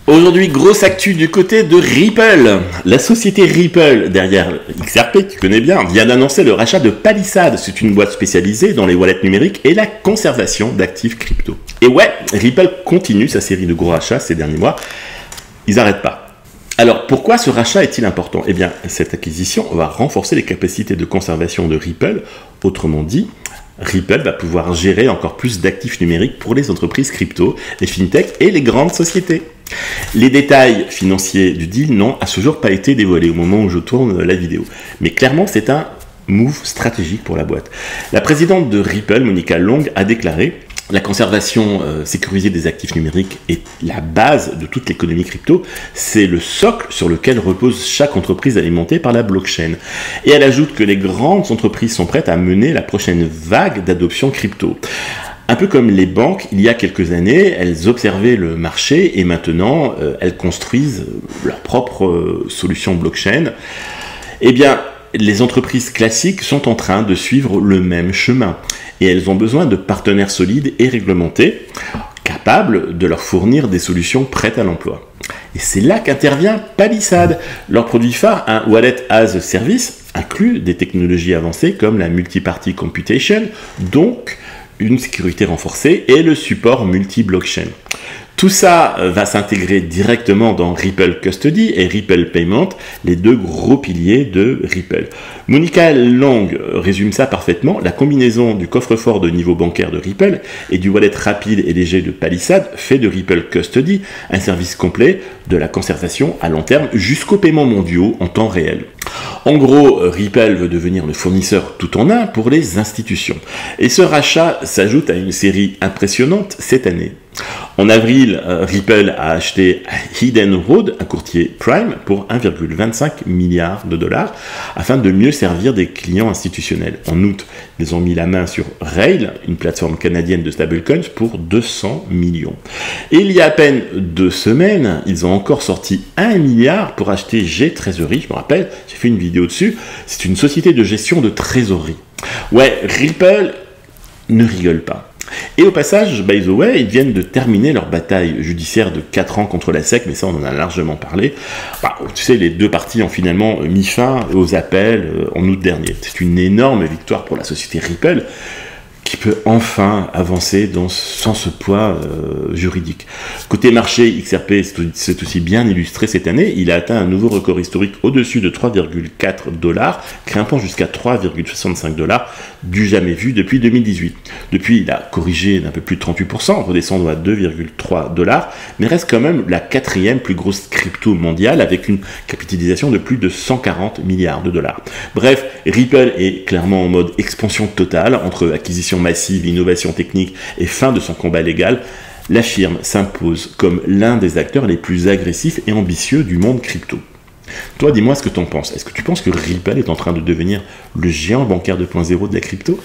Aujourd'hui, grosse actu du côté de Ripple. La société Ripple, derrière XRP, tu connais bien, vient d'annoncer le rachat de Palisade. C'est une boîte spécialisée dans les wallets numériques et la conservation d'actifs crypto. Et ouais, Ripple continue sa série de gros rachats ces derniers mois. Ils n'arrêtent pas. Alors, pourquoi ce rachat est-il important? Eh bien, cette acquisition va renforcer les capacités de conservation de Ripple. Autrement dit, Ripple va pouvoir gérer encore plus d'actifs numériques pour les entreprises crypto, les fintechs et les grandes sociétés. Les détails financiers du deal n'ont à ce jour pas été dévoilés au moment où je tourne la vidéo. Mais clairement, c'est un move stratégique pour la boîte. La présidente de Ripple, Monica Long, a déclaré: la conservation sécurisée des actifs numériques est la base de toute l'économie crypto. C'est le socle sur lequel repose chaque entreprise alimentée par la blockchain. Et elle ajoute que les grandes entreprises sont prêtes à mener la prochaine vague d'adoption crypto. Un peu comme les banques, il y a quelques années, elles observaient le marché et maintenant, elles construisent leur propre solution blockchain. Eh bien, les entreprises classiques sont en train de suivre le même chemin et elles ont besoin de partenaires solides et réglementés, capables de leur fournir des solutions prêtes à l'emploi. Et c'est là qu'intervient Palisade. Leur produit phare, un Wallet as a Service, inclut des technologies avancées comme la multi-party computation, donc une sécurité renforcée et le support multi-blockchain. Tout ça va s'intégrer directement dans Ripple Custody et Ripple Payment, les deux gros piliers de Ripple. Monica Long résume ça parfaitement. La combinaison du coffre-fort de niveau bancaire de Ripple et du wallet rapide et léger de Palisade fait de Ripple Custody un service complet de la conservation à long terme jusqu'aux paiements mondiaux en temps réel. En gros, Ripple veut devenir le fournisseur tout en un pour les institutions. Et ce rachat s'ajoute à une série impressionnante cette année. En avril, Ripple a acheté Hidden Road, un courtier Prime, pour 1,25 milliard de dollars, afin de mieux servir des clients institutionnels. En août, ils ont mis la main sur Rail, une plateforme canadienne de stablecoins, pour 200 millions. Et il y a à peine 2 semaines, ils ont encore sorti 1 milliard pour acheter G-Treasury, je me rappelle, j'ai fait une vidéo dessus, c'est une société de gestion de trésorerie. Ouais, Ripple ne rigole pas. Et au passage, by the way, ils viennent de terminer leur bataille judiciaire de 4 ans contre la SEC, mais ça on en a largement parlé. Tu sais, les deux parties ont finalement mis fin aux appels en août dernier. C'est une énorme victoire pour la société Ripple, qui peut enfin avancer sans ce poids juridique. Côté marché, XRP c'est aussi bien illustré cette année. Il a atteint un nouveau record historique au-dessus de 3,4 $, grimpant jusqu'à 3,65 $, du jamais vu depuis 2018. Depuis, il a corrigé d'un peu plus de 38%, redescendant à 2,3 $, mais reste quand même la 4e plus grosse crypto mondiale, avec une capitalisation de plus de 140 milliards de dollars. Bref, Ripple est clairement en mode expansion totale, entre acquisition massive, innovation technique et fin de son combat légal. La firme s'impose comme l'un des acteurs les plus agressifs et ambitieux du monde crypto. Toi, dis-moi ce que tu en penses. Est-ce que tu penses que Ripple est en train de devenir le géant bancaire 2.0 de la crypto ?